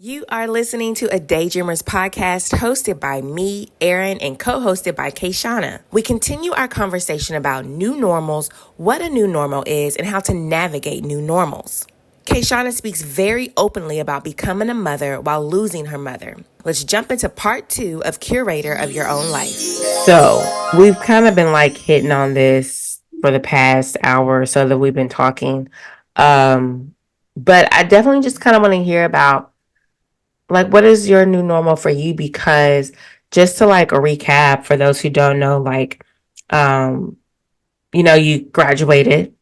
You are listening to a Daydreamers Podcast hosted by me, Erin, and co-hosted by Kayshana. We continue our conversation about new normals, what a new normal is, and how to navigate new normals. Kayshana speaks very openly about becoming a mother while losing her mother. Let's jump into part 2 of Curator of Your Own Life. So we've kind of been like hitting on this for the past hour or so that we've been talking. But I definitely just kind of want to hear about like what is your new normal for you? Because just to like a recap for those who don't know, like you graduated.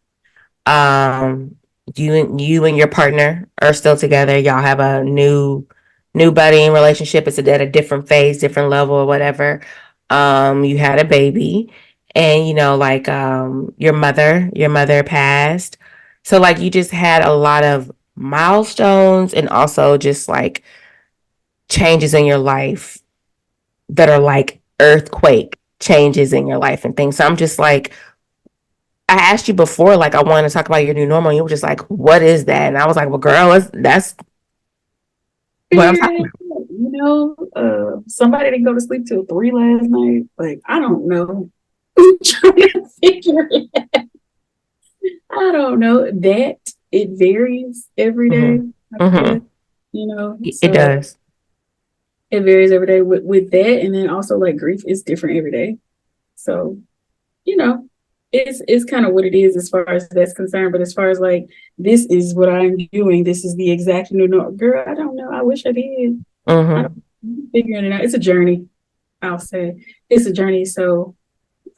Um you and your partner are still together. Y'all have a new budding relationship. It's at a different phase, different level or whatever. You had a baby and your mother passed. So like you just had a lot of milestones and also just like changes in your life that are like earthquake changes in your life and things. So I'm just like, I asked you before, like I wanted to talk about your new normal. And you were just like, what is that? And I was like, well, girl, that's what I'm talking Figuring it out, somebody didn't go to sleep till 3 last night. Like, I don't know. I'm trying to figure it out. I don't know. That it varies every day. about. Mm-hmm. It So does. it varies every day with that. And then also like grief is different every day. So, you know, it's kind of what it is as far as that's concerned. But as far as like this is what I'm doing, this is the exact new norm. Girl, I don't know. I wish I did. I Mm-hmm. don't I'm figuring it out. It's a journey, I'll say. It's a journey. So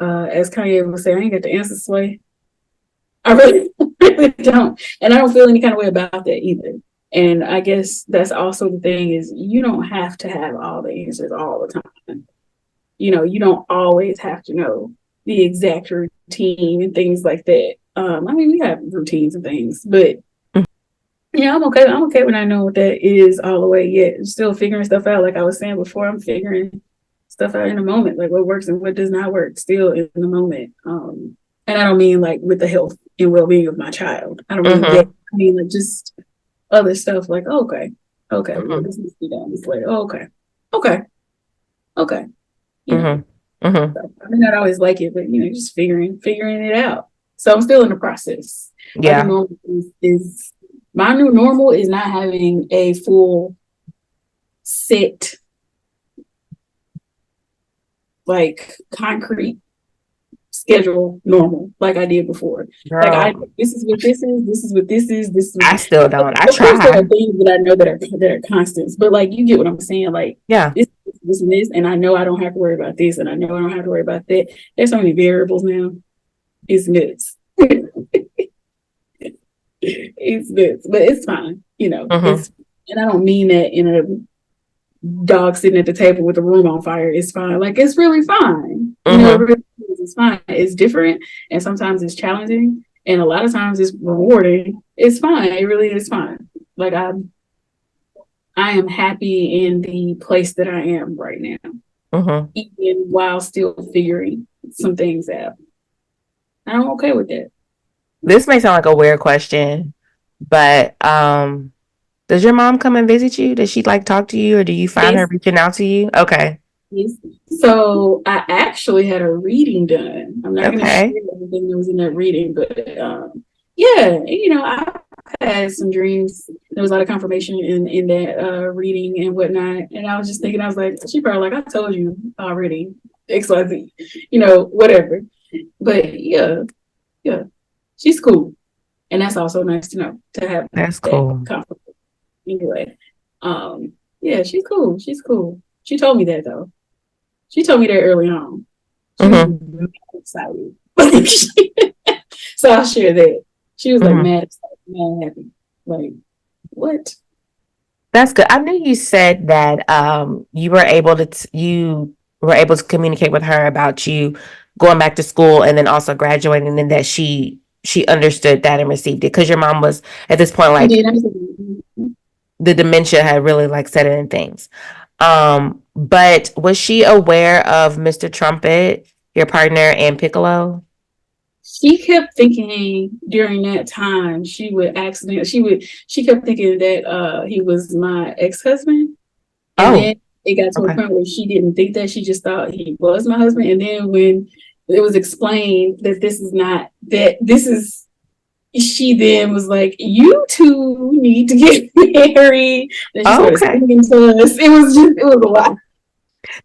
as Kanye would say, I ain't got the answer, Sway. I really, really don't. And I don't feel any kind of way about that either. And I guess that's also the thing is you don't have to have all the answers all the time. You don't always have to know the exact routine and things like that. I mean, we have routines and things, but yeah, I'm okay. I'm okay when I know what that is all the way. Yet still figuring stuff out. Like I was saying before, I'm figuring stuff out in the moment, like what works and what does not work. Still in the moment. And I don't mean like with the health and well-being of my child. I don't mean that. Mm-hmm. I mean like just other stuff. Like okay, well, Mm-hmm. this needs to be done this way. Okay, okay, okay. You know, Mm-hmm. Mm-hmm. so I may not always like it, but just figuring it out. So I'm still in the process. My new Yeah. normal is my new normal is not having a full set like concrete schedule normal like I did before. Like Girl, this is what this is, this is what this is I still don't. I of course there are try. things that I know that are constants, but like you get what I'm saying. Like Yeah. this and this, and I know I don't have to worry about this, and I know I don't have to worry about that. There's so many variables now. It's nuts. It's nuts, but it's fine. Mm-hmm. It's and I don't mean that in a dog sitting at the table with the room on fire. It's fine. Like it's really fine. It Mm-hmm. really is. It's fine. It's different, and sometimes it's challenging, and a lot of times it's rewarding. It's fine. It really is fine. Like I am happy in the place that I am right now, Mm-hmm. even while still figuring some things out. I'm okay with that. This may sound like a weird question, but does your mom come and visit you? Does she like talk to you or do you find her Yes, reaching out to you? Okay. yes. So I actually had a reading done. I'm not going to share Okay. everything that was in that reading, but yeah, I had some dreams. There was a lot of confirmation in that reading and whatnot. And I was just thinking, I was like, she probably like, I told you already, XYZ, whatever. But yeah, she's cool. And that's also nice to know to have That's that cool. confirmation. Anyway, yeah, she's cool. She's cool. She told me that though. She told me that early on. She was Mm-hmm. mad excited. So I'll share that. She was like Mm-hmm. mad excited, mad happy. Like, what? That's good. I knew you said that you were able to communicate with her about you going back to school and then also graduating and that she understood that and received it because your mom was at this point She like did. I was like, the dementia had really like set in things. But was she aware of Mr. Trumpet, your partner, and Piccolo? she kept thinking during that time she kept thinking that he was my ex-husband. And then it got to a point where she didn't think that. She just thought he was my husband. And then when it was explained that this is not, that this is, she then was like, you two need to get married. And she started speaking to us. It was a lot.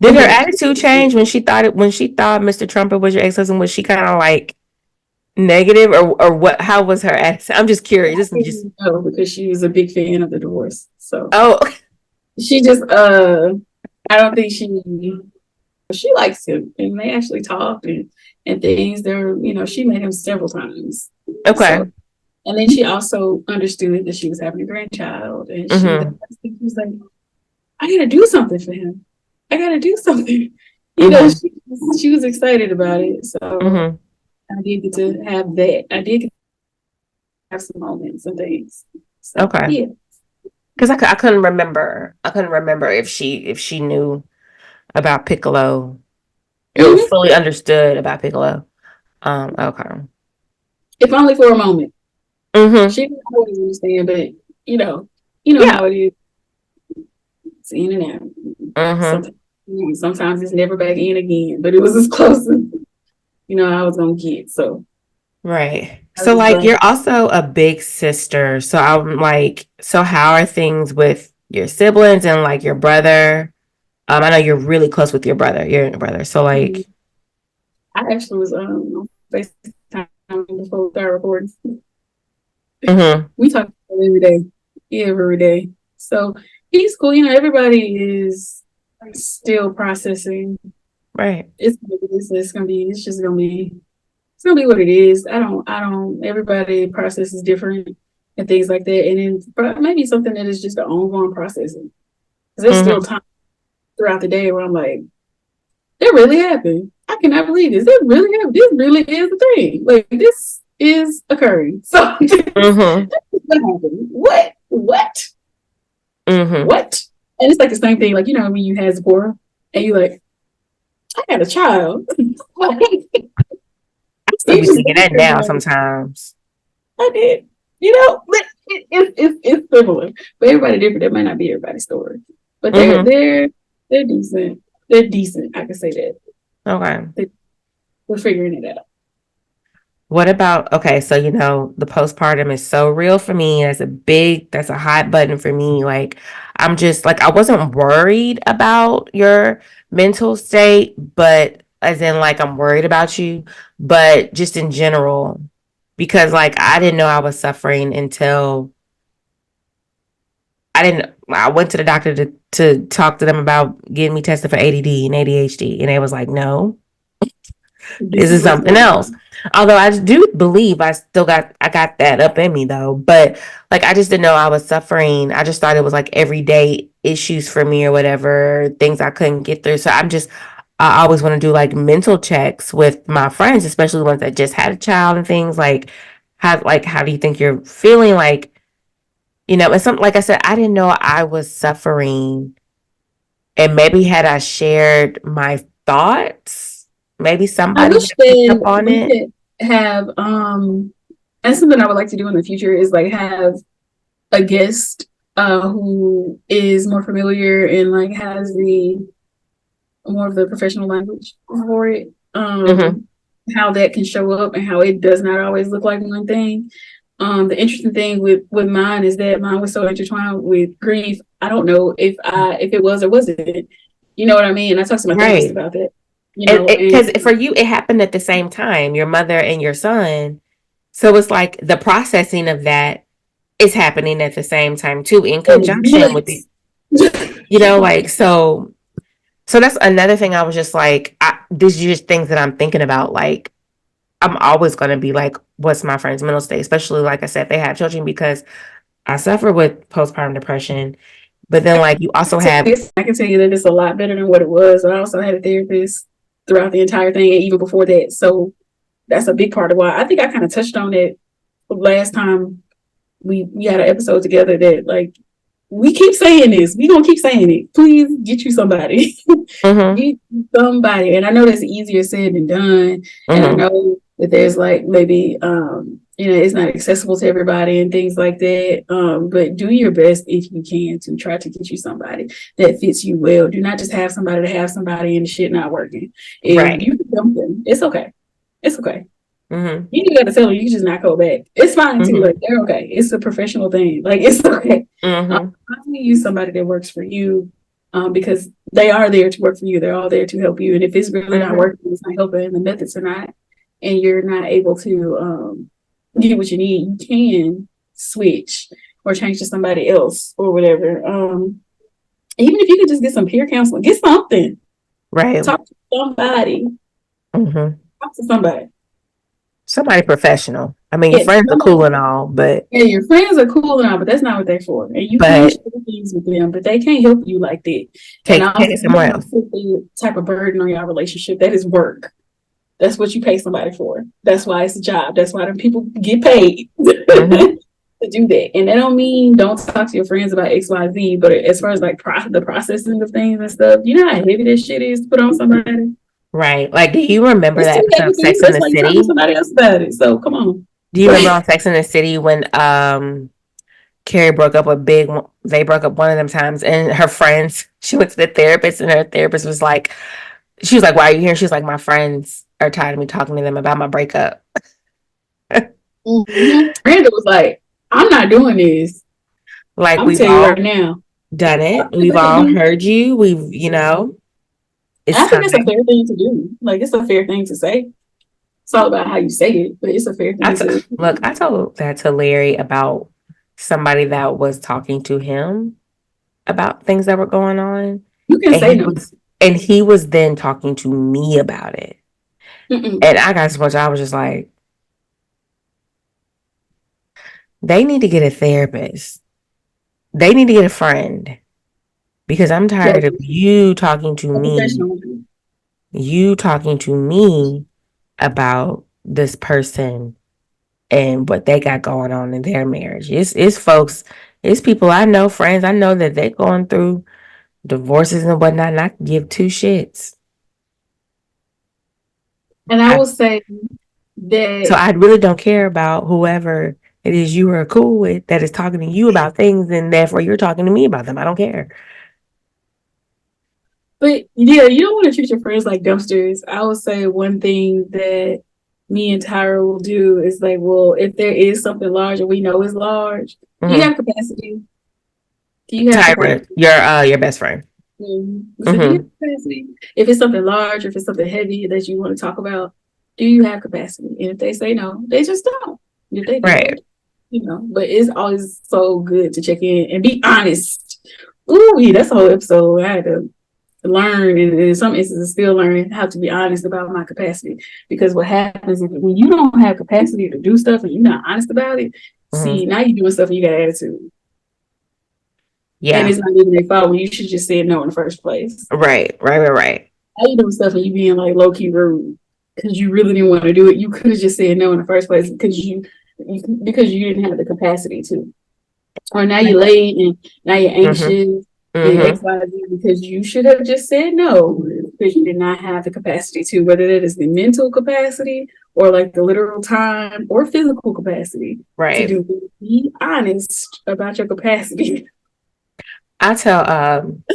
Did her attitude change when she thought Mr. Trump was your ex-husband? Was she kind of like negative, or what? How was her attitude? I'm just curious. No, because she was a big fan of the divorce. So she just I don't think she likes him, and they actually talked and things. There, she met him several times. Okay. So, and then she also understood that she was having a grandchild, and she was like, I gotta do something for him. I gotta do something. She was excited about it. So I did get to have that. I did get to have some moments and things. So, okay. Yeah. Because I couldn't remember. I couldn't remember if she knew about Piccolo. It was fully understood about Piccolo. Okay. If only for a moment. She didn't always understand, but how it is. It's in and out. Sometimes it's never back in again, but it was as close as I was gonna get. So right. So like you're also a big sister. So I'm like, so how are things with your siblings and like your brother? I know you're really close with your brother. Your brother. So like, I actually was FaceTime before we started recording. We talk every day. So he's cool. Everybody is still processing. Right. It's just gonna be what it is. Everybody processes different and things like that. And then maybe something that is just an ongoing processing. Because there's still time throughout the day where I'm like, that really happened. I cannot believe this. This really happened. This really is a thing. Like, this is occurring. So what happened? What? What? And it's like the same thing, like, when you had Zipporah and you like, I had a child. I still be thinking that now sometimes. I did. It's similar. But everybody different. That might not be everybody's story. But they're decent. They're decent. I can say that. Okay. We're figuring it out. What about, so the postpartum is so real for me. That's a hot button for me. Like, I'm just like, I wasn't worried about your mental state, but as in like, I'm worried about you, but just in general, because like, I didn't know I was suffering until I went to the doctor to talk to them about getting me tested for ADD and ADHD. And they was like, no, this is something else. Although I do believe I got that up in me though. But like, I just didn't know I was suffering. I just thought it was like everyday issues for me or whatever, things I couldn't get through. So I always want to do like mental checks with my friends, especially the ones that just had a child and things like, how do you think you're feeling? Like, and something, like I said, I didn't know I was suffering. And maybe had I shared my thoughts, maybe somebody would pick up on it. Have and something I would like to do in the future is like have a guest who is more familiar and like has more of the professional language for it. How that can show up and how it does not always look like one thing. The interesting thing with mine is that mine was so intertwined with grief. I don't know if it was or wasn't. You know what I mean? And I talked to my therapist about that. Because for you, it happened at the same time, your mother and your son. So it's like the processing of that is happening at the same time too, in conjunction with it. Like, so that's another thing. I was just like, these are just things that I'm thinking about. Like, I'm always going to be like, what's my friend's mental state? Especially, like I said, they have children, because I suffer with postpartum depression. But then, like, you also have... I can tell you that it's a lot better than what it was. I also had a therapist throughout the entire thing, and even before that. So that's a big part of why I think I kind of touched on it last time we had an episode together, that like, we keep saying this, we gonna keep saying it. Please get you somebody. Get you somebody. And I know that's easier said than done. And I know that there's like maybe it's not accessible to everybody and things like that. But do your best if you can to try to get you somebody that fits you well. Do not just have somebody to have somebody and the shit not working. If Right. you can dump them, it's okay. It's okay. Mm-hmm. You got to tell them you can just not go back. It's fine too. Mm-hmm. Like they're okay. It's a professional thing. Like it's okay. Mm-hmm. You use somebody that works for you, because they are there to work for you. They're all there to help you. And if it's really not working, it's not helping, and the methods are not, and you're not able to get what you need, you can switch or change to somebody else or whatever. Even if you could just get some peer counseling, get something. Right. Talk to somebody. Mm-hmm. Talk to somebody. Somebody professional. I mean, your friends are cool and all, but your friends are cool and all, but that's not what they're for. And you can share things with them, but they can't help you like that. Take it somewhere else. Put the type of burden on your relationship. That is work. That's what you pay somebody for. That's why it's a job. That's why people get paid to do that. And that don't mean don't talk to your friends about XYZ, but as far as like the processing of things and stuff, you know how heavy this shit is to put on somebody. Right. Like, do you remember that episode of Sex in the City? Somebody else about it. So come on. Do you remember on Sex in the City when Carrie broke up they broke up one of them times, and her friends, she went to the therapist, and her therapist was like, she was like, why are you here? She was like, my friends are tired of me talking to them about my breakup. Brenda was like, I'm not doing this. Like, we've all right now done it. We've all heard you. We've, I think it's a fair thing to do. Like, it's a fair thing to say. It's all about how you say it, but it's a fair thing to do. Look, I told that to Larry about somebody that was talking to him about things that were going on. You can say no. And he was then talking to me about it. And I got so much, I was just like, they need to get a therapist. They need to get a friend. Because I'm tired of you talking to me. You talking to me about this person and what they got going on in their marriage. It's folks, it's people I know, friends I know that they're going through divorces and whatnot, and I give two shits. And I will say that. So I really don't care about whoever it is you are cool with that is talking to you about things, and therefore you're talking to me about them. I don't care. But yeah, you don't want to treat your friends like dumpsters. I would say one thing that me and Tyra will do is like, well, if there is something large and we know is large, do you have capacity? Do you have Tyra, your best friend? So do you have capacity? If it's something large, if it's something heavy that you want to talk about, do you have capacity? And if they say no, they just don't. If they don't, but it's always so good to check in and be honest. Ooh, that's a whole episode. I had to learn, and in some instances still learning how to be honest about my capacity, because what happens is when you don't have capacity to do stuff and you're not honest about it, see, now you're doing stuff and you got attitude, and it's not even their fault when you should just say no in the first place. Right. How you doing stuff and you being like low-key rude because you really didn't want to do it? You could have just said no in the first place because you didn't have the capacity to, or now you're late and now you're anxious and XYZ because you should have just said no because you did not have the capacity to, whether that is the mental capacity or like the literal time or physical capacity to do. Be honest about your capacity. I tell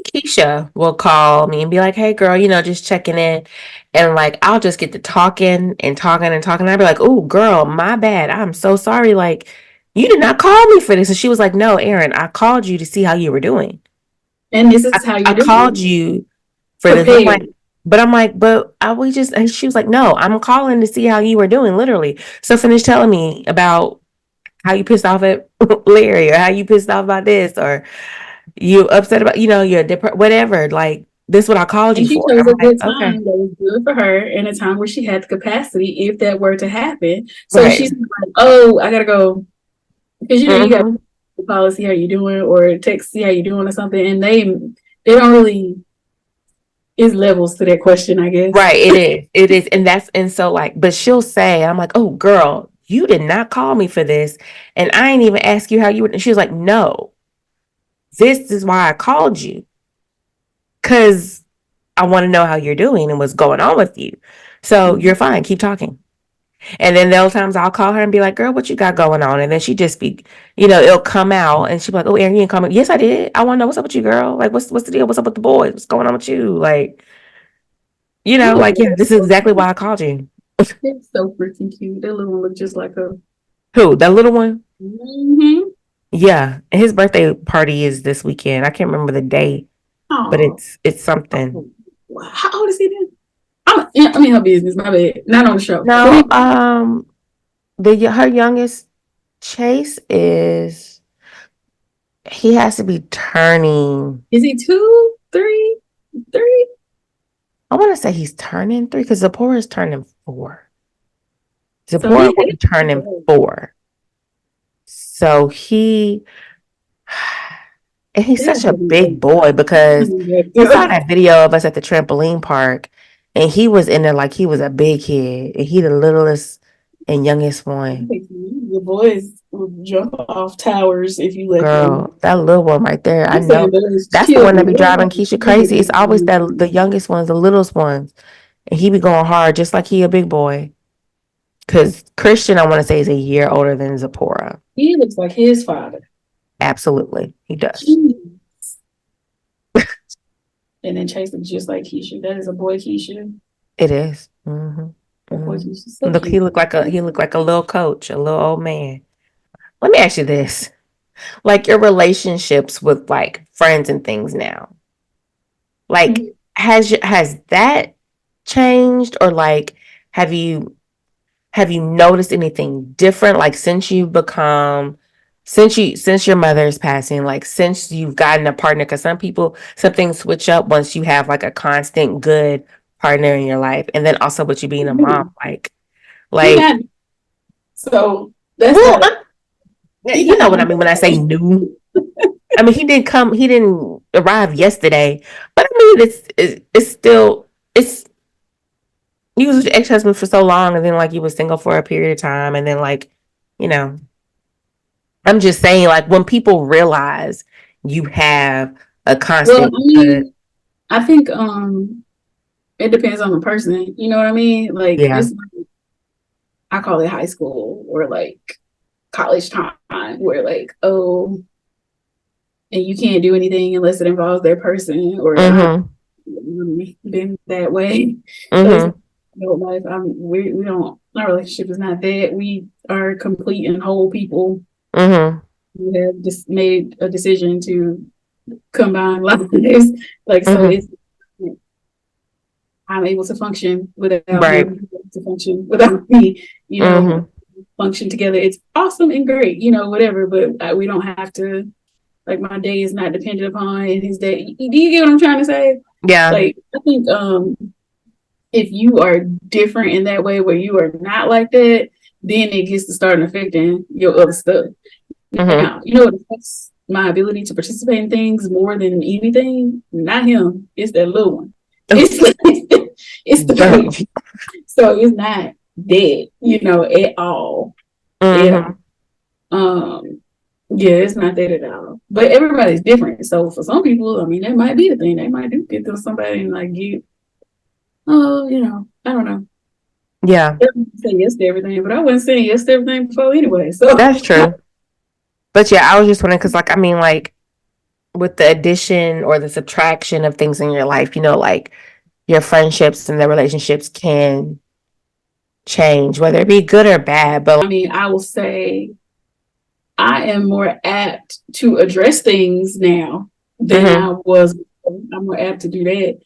Keisha will call me and be like, hey girl, just checking in, and like I'll just get to talking and I'd be like, oh girl, my bad, I'm so sorry, like you did not call me for this. And she was like, no, Erin, I called you to see how you were doing. And this is how you I called you for this. And she was like, no, I'm calling to see how you were doing, literally. So finish telling me about how you pissed off at Larry, or how you pissed off about this, or you upset about, you're whatever. Like, this is what I called you for. It was a good time that was good for her, and a time where she had the capacity if that were to happen. So she's like, oh, I gotta go. Because you got to call and see how you doing, or text see how you doing or something, and they don't really is levels to that question, I guess. Right, it is, and so like, but she'll say, I'm like, oh girl, you did not call me for this, and I ain't even ask you how you were. And she was like, no, this is why I called you, because I want to know how you're doing and what's going on with you. So you're fine, keep talking. And then there are times I'll call her and be like, girl, what you got going on? And then she just be, it'll come out and she'll be like, oh, Erin, you didn't come in. Yes, I did. I want to know what's up with you, girl. Like, what's the deal? What's up with the boys? What's going on with you? Like, Oh, like, yeah, this is exactly why I called you. it's so freaking cute. That little one looks just like her. Who? That little one? Mm-hmm. Yeah. And his birthday party is this weekend. I can't remember the date, but it's something. Wow. How old is he then? I'm in her business. My bad. Not on the show. No, her youngest Chase he has to be turning. Is he 2, 3? I want to say he's turning 3 because Zipporah is turning 4. Zipporah will be turning 4. So and he's such a big boy because I saw that video of us at the trampoline park and he was in there like he was a big kid and he the littlest and youngest one. The boys will jump off towers if you let Girl, them. that little one right there, I know. That's the one that be driving Keisha crazy. It's always the youngest ones, the littlest ones. And he be going hard just like he a big boy. Because Christian, I want to say, is a year older than Zipporah. He looks like his father. Absolutely. He does. And then Chase looks just like Keisha. That is a boy Keisha. It is. Mm-hmm. Boy Keisha. So look, he looked like a little coach, a little old man. Let me ask you this. Like your relationships with like friends and things now. Like has that changed or like have you noticed anything different like since your mother's passing, like since you've gotten a partner? Because some things switch up once you have like a constant good partner in your life, and then also with you being a mom, like so that's you know what I mean when I say new. I mean he didn't arrive yesterday, but I mean it's still you was with your ex-husband for so long, and then like you was single for a period of time, and then like, I'm just saying like when people realize you have a constant. I think it depends on the person. You know what I mean? Like it's I call it high school or like college time, where like and you can't do anything unless it involves their person or been that way. Life. We don't. Our relationship is not that. We are complete and whole people. We have just made a decision to combine lives. Like so, it's I'm able to function without him, to function without me. Function together. It's awesome and great. Whatever. But we don't have to. Like my day is not dependent upon his day. Do you get what I'm trying to say? Yeah. Like I think if you are different in that way where you are not like that, then it gets to start affecting your other stuff. Now, what affects my ability to participate in things more than anything? Not him. It's that little one. It's the baby. So it's not dead, at all. Yeah. Yeah, it's not that at all. But everybody's different. So for some people, I mean, that might be the thing. They might do get to somebody and like get I don't know. Yeah. I say yes to everything, but I wasn't saying yes to everything before anyway. So that's true. But yeah, I was just wondering because, like, I mean, like, with the addition or the subtraction of things in your life, like your friendships and the relationships can change, whether it be good or bad. But I mean, I will say I am more apt to address things now than I was. I'm more apt to do that.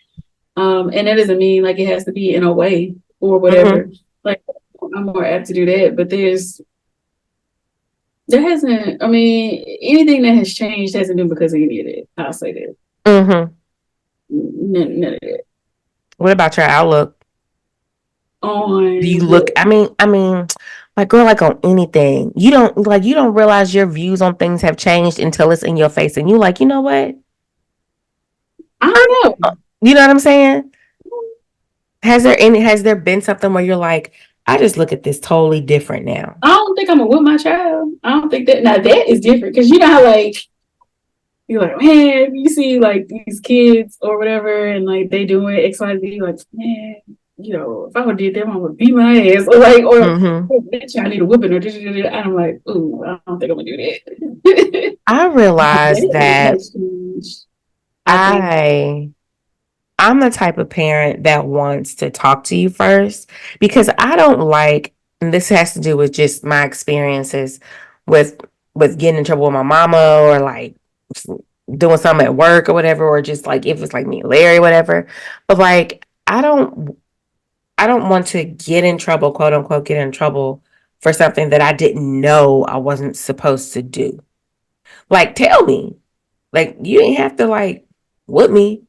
And that doesn't mean like it has to be in a way or whatever. Like I'm more apt to do that, but anything that has changed hasn't been because of any of that. I'll say that. None of that. What about your outlook? Do you look? I mean, like girl, like on anything, you don't realize your views on things have changed until it's in your face, and you like, you know what? I don't know. You know what I'm saying? Has there been something where you're like, I just look at this totally different now? I don't think I'm gonna whip my child. I don't think that. Now that is different because you know how like you're like, man, you see like these kids or whatever, and like they doing X, Y, Z, like, man, if I would have did that, I would beat my ass, or bitch, I need a whipping, or and I'm like, ooh, I don't think I'm gonna do that. I realized That that has changed, I think. I'm the type of parent that wants to talk to you first because I don't like, and this has to do with just my experiences with getting in trouble with my mama or like doing something at work or whatever, or just like if it's like me and Larry, whatever. But like I don't want to get in trouble, quote unquote, get in trouble for something that I didn't know I wasn't supposed to do. Like tell me. Like you ain't have to like whoop me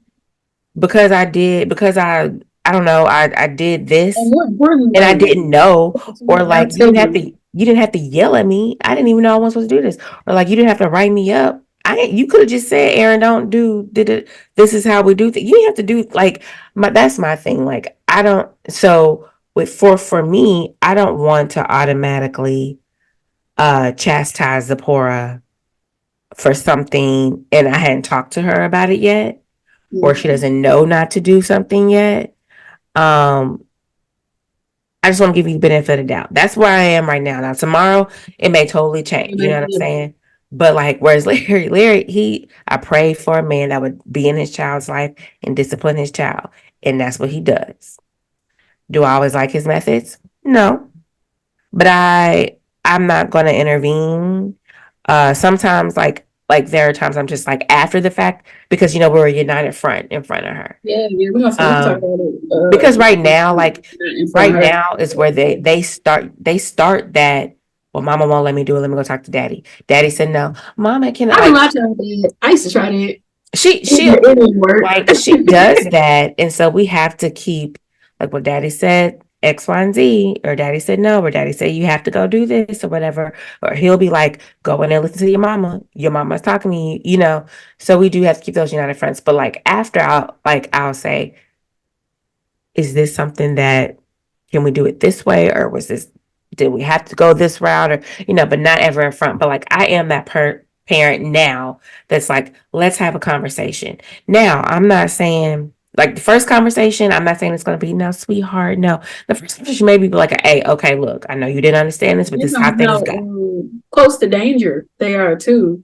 because I don't know, I did And this more and I importantly, didn't know, or I'll like tell you. you didn't have to yell at me. I didn't even know I wasn't supposed to do this. Or like you didn't have to write me up. You could have just said, Erin, don't do did it. This is how we do things. You didn't have to do like that's my thing. Like I don't so with for me, I don't want to automatically chastise Zipporah for something and I hadn't talked to her about it yet, or she doesn't know not to do something yet. Um, I just want to give you the benefit of the doubt. That's where I am right now. Now tomorrow it may totally change. You know what I'm saying? But like, whereas Larry, I prayed for a man that would be in his child's life and discipline his child, and that's what he does. Do I always like his methods? No, but I'm not going to intervene. Sometimes there are times I'm just like after the fact because we're a united front in front of her. Yeah, we're gonna talk about it. Because right Her. now is where they start that. Well, mama won't let me do it. Let me go talk to daddy. Daddy said no. Mama can I mean, I tried that. I used to try that. she It didn't work. like she does that, and so we have to keep like what daddy said X, Y, and Z, or daddy said no, or daddy said you have to go do this or whatever, or he'll be like, go in there, listen to your mama. Your mama's talking to you. So we do have to keep those united fronts. But like after I'll say, is this something that can we do it this way, or did we have to go this route, or but not ever in front. But like I am that parent now that's like, let's have a conversation. Now I'm not saying like the first conversation, I'm not saying it's going to be no, sweetheart, no. The first conversation maybe be like, hey, okay, look, I know you didn't understand this, but this is how things go. Close to danger they are too.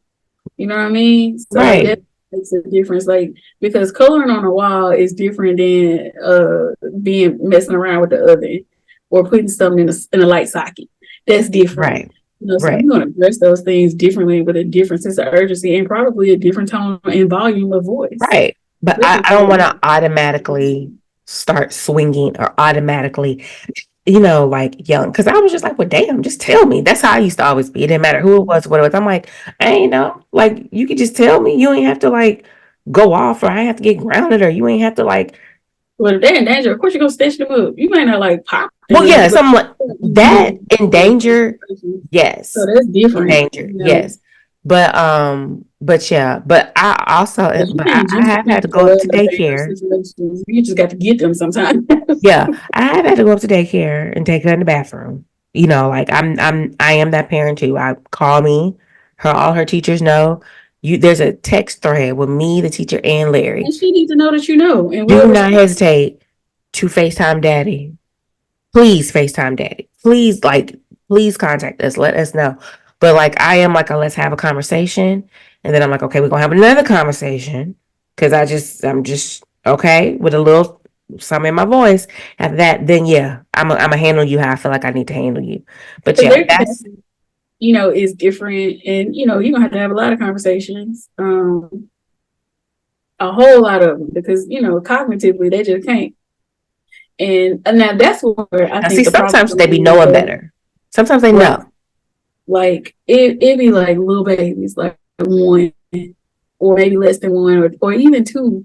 You know what I mean? So like Right. that makes a difference. Like because coloring on a wall is different than being messing around with the oven or putting something in a light socket. That's different. Right. So Right. you're gonna address those things differently with a different sense of urgency and probably a different tone and volume of voice. Right. But I don't want to automatically start swinging or automatically like yelling. Cause I was just like, well, damn, just tell me. That's how I used to always be. It didn't matter who it was, what it was. I'm like, I ain't know. Like, you could just tell me. You ain't have to like go off, or I have to get grounded, or you ain't have to like. Well, if they're in danger, of course you're gonna stitch them up. You might not like pop. Well, yeah, something like that in danger. Yes. So that's different. In danger. Yes. But yeah, but I have had to go up to daycare. You just got to get them sometimes. Yeah, I have had to go up to daycare and take her in the bathroom. Like I am that parent too. I call me, all her teachers know. There's a text thread with me, the teacher, and Larry. And she needs to know that you know. And do not hesitate to FaceTime daddy. Please FaceTime daddy. Please contact us. Let us know. But like I am like let's have a conversation. And then I'm like, okay, we're gonna have another conversation. Cause I'm just okay with a little something in my voice. After that, then yeah, I'm gonna handle you how I feel like I need to handle you. But yeah, that's is different, and you're gonna have a lot of conversations, a whole lot of them, because cognitively they just can't. And now that's where I think sometimes they be knowing better. Sometimes they know. Like it be like little babies, like 1 or maybe less than 1 or even 2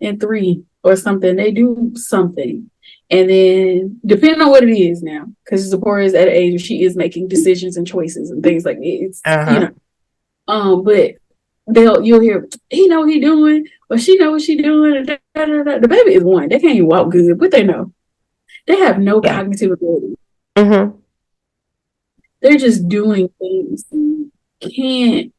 and 3 or something. They do something. And then depending on what it is now, because Zipporah is at an age where she is making decisions and choices and things like it's but you'll hear he know what he doing or she know what she doing. The baby is 1. They can't even walk good, but they know. They have no cognitive ability. Mm-hmm. They're just doing things. And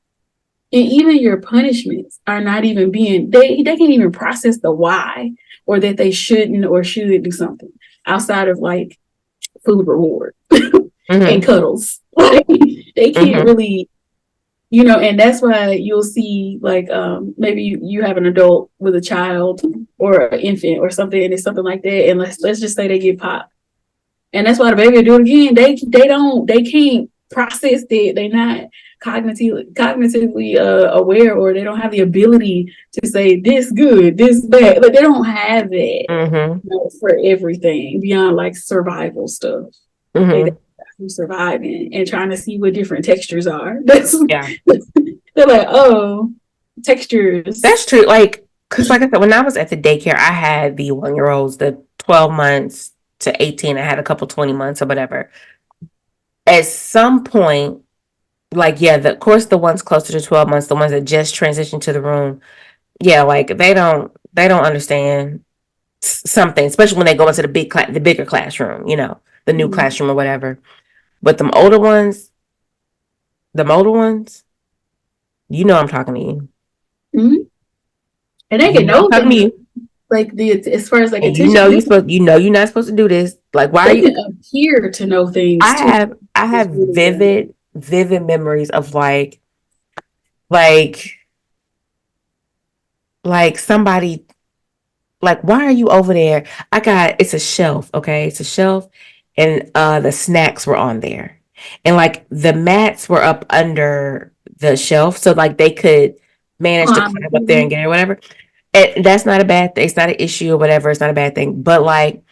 even your punishments are not even being, they can't even process the why or that they shouldn't or should do something. outside of like food reward Mm-hmm. and cuddles. Like, they can't Mm-hmm. really, and that's why you'll see like maybe you have an adult with a child or an infant or something, and it's something like that, and let's just say they get popped, and that's why the baby will do it again. They can't process that. They're not cognitively aware, or they don't have the ability to say this good, this bad. Like, they don't have that, Mm-hmm. for everything beyond like survival stuff. They Mm-hmm. surviving and trying to see what different textures are. That's Yeah. They're like, oh, textures. That's true. Like, because like I said, when I was at the daycare, I had the 1-year-olds, the 12 months to 18. I had a couple 20 months or whatever. At some point, like, yeah, of course, the ones closer to 12 months, the ones that just transitioned to the room, yeah, like they don't understand something, especially when they go into the bigger classroom, the new classroom or whatever. But the older ones, I'm talking to you. Mm-hmm. And they can know I'm talking to things you. like as far as like And attention. you're not supposed to do this. Like, why are They you? can appear to know things I too. have vivid memories of like somebody, like, why are you over there? It's a shelf, okay? It's a shelf, and the snacks were on there. And like the mats were up under the shelf, so like they could manage to climb up there and get it or whatever. And that's not a bad thing. It's not an issue or whatever. It's not a bad thing. But like,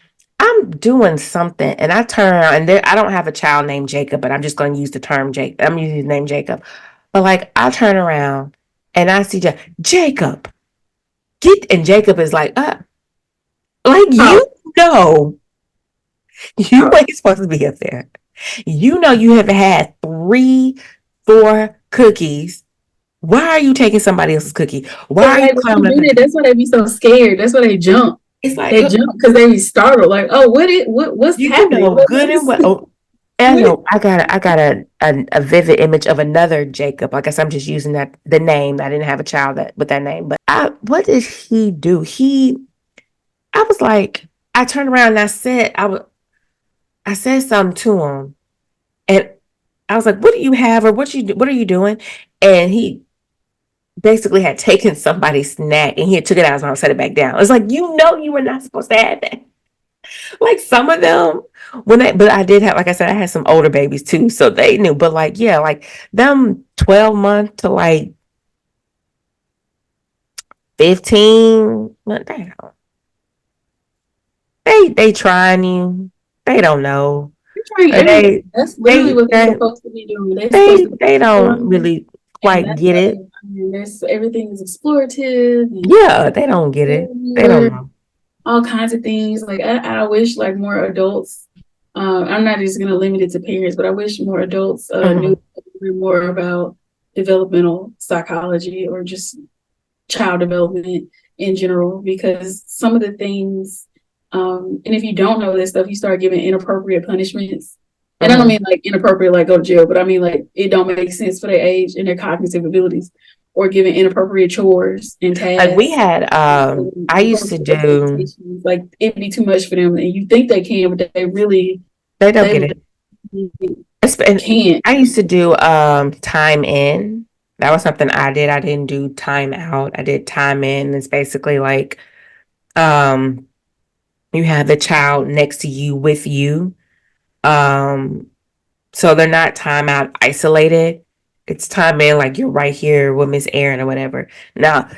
I'm doing something and I turn around, and I don't have a child named Jacob, but I'm just going to use the term Jacob. I'm using the name Jacob. But like, I turn around and I see Jacob, and Jacob is like, like, know, you ain't supposed to be up there. You have had 3, 4 cookies. Why are you taking somebody else's cookie? Why are you climbing up? That's why they be so scared. That's why they jump. It's like, they jump because they be startled. Like, oh, what's happening? Good and well. I know. I got a vivid image of another Jacob. I guess I'm just using the name. I didn't have a child with that name, but what did he do? I was like, I turned around and I said something to him, and I was like, "What do you have, or what are you doing?" And he basically had taken somebody's snack, and he had took it out and set it back down. It's like, you were not supposed to have that. Like, some of them, but I did have, like I said, I had some older babies too, so they knew. But like, yeah, like them 12 months to like 15, they trying you. They don't know. That's literally what they're supposed to be doing. They don't really quite get it. Everything is explorative. Yeah, they don't get it. They don't know. All kinds of things. Like, I wish like more adults. I'm not just gonna limit it to parents, but I wish more adults knew more about developmental psychology or just child development in general, because some of the things, and if you don't know this stuff, you start giving inappropriate punishments. And I don't mean like inappropriate, like go to jail, but I mean like it don't make sense for their age and their cognitive abilities, or giving inappropriate chores and tasks. Like we had, I used to do, like, it'd be too much for them, and you think they can, but they don't get it. Can't. I used to do time in. That was something I did. I didn't do time out. I did time in. It's basically like, you have the child next to you with you. So they're not time out isolated. It's time in, like you're right here with Miss Erin or whatever. Now,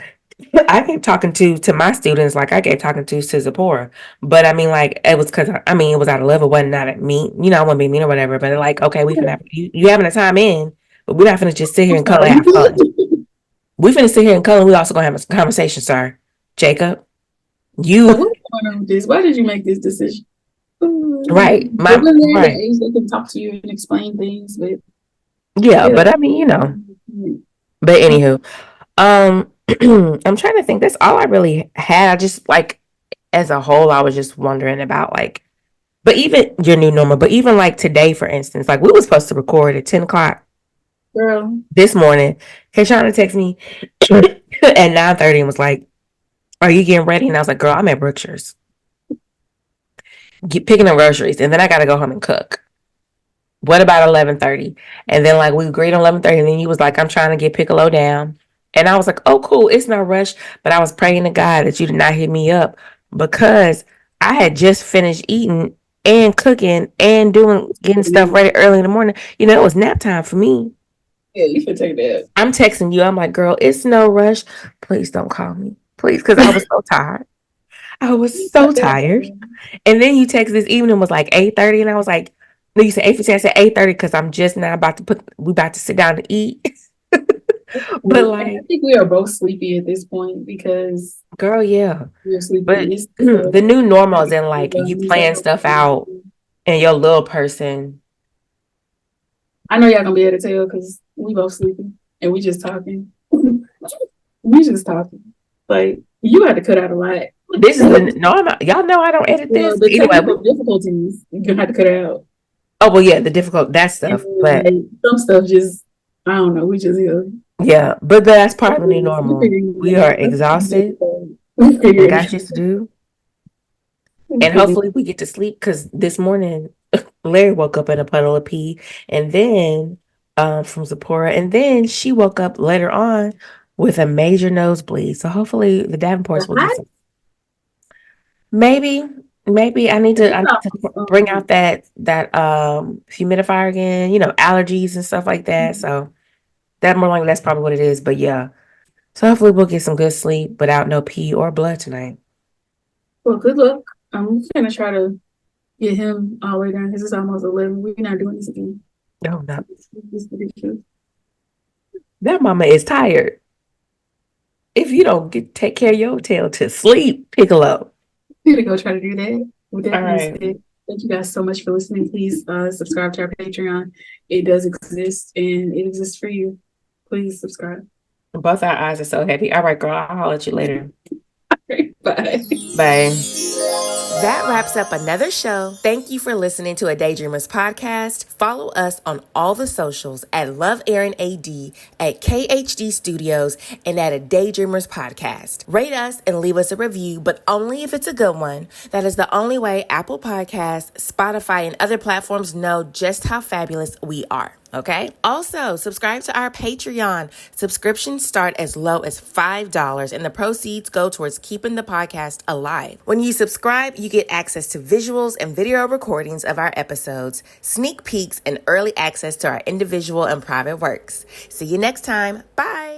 I gave talking to my students, like I gave talking to Zipporah, but I mean, like, it was because it was out of love. It wasn't not at me, I wouldn't be mean or whatever. But like, okay, we can have you having a time in, but we're not gonna just sit here and color and have fun. We finna sit here and color. We also gonna have a conversation, sir. Jacob, what's going on with this? Why did you make this decision? Right, right. Age they can talk to you and explain things, but but I mean, But anywho, I'm trying to think. That's all I really had. I just, like, as a whole, I was just wondering about, like, but even your new normal, but even like today, for instance, like we were supposed to record at 10 o'clock. Girl, this morning, Kayshana texted me at 9:30 and was like, "Are you getting ready?" And I was like, "Girl, I'm at Brookshire's." picking up groceries, and then I gotta go home and cook. What about 11:30? And then like we agreed on 11:30, and then you was like, I'm trying to get Piccolo down. And I was like, oh cool, it's no rush. But I was praying to God that you did not hit me up because I had just finished eating and cooking and getting stuff ready early in the morning. You know, it was nap time for me. Yeah, you should take that. I'm texting you. I'm like, girl, it's no rush. Please don't call me. Please, because I was so tired. I was so tired. And then you text this evening was like 8:30, and I was like, no, you said 8:15. I said 8:30 because I'm just now we about to sit down to eat. But like, I think we are both sleepy at this point because girl, yeah. we're sleepy. But the new normal is in like you playing stuff out and your little person. I know y'all gonna be able to tell because we both sleeping and we just talking. We just talking. Like you had to cut out a lot. This is y'all know I don't edit this. The Anyway, technical difficulties you're gonna have to cut out. Oh well, yeah, that stuff, but some stuff just I don't know. We just here. Yeah, but that's part of the new normal. We are exhausted. We got shit to do, and hopefully we get to sleep. Because this morning, Larry woke up in a puddle of pee, and then from Zipporah, and then she woke up later on with a major nosebleed. So hopefully the Davenports will get some. Maybe I need to bring out that humidifier again. You know, allergies and stuff like that. So that more likely that's probably what it is. But yeah, so hopefully we'll get some good sleep without no pee or blood tonight. Well, good luck. I'm gonna try to get him all the way down because it's almost 11. We're not doing this again. No, not. That mama is tired. If you don't take care of your tail to sleep, Piccolo. I'm gonna go try to do that. With that all right. said, thank you guys so much for listening. Please subscribe to our Patreon. It does exist and it exists for you. Please subscribe. Both our eyes are so heavy. All right, girl. I'll holler at you later. Bye. Bye. That wraps up another show. Thank you for listening to a Daydreamers podcast. Follow us on all the socials at Love Erin AD, at KHD Studios, and at a Daydreamers podcast. Rate us and leave us a review, but only if it's a good one. That is the only way Apple Podcasts, Spotify, and other platforms know just how fabulous we are. Okay? Also, subscribe to our Patreon. Subscriptions start as low as $5, and the proceeds go towards keeping the podcast alive. When you subscribe, you get access to visuals and video recordings of our episodes, sneak peeks, and early access to our individual and private works. See you next time. Bye.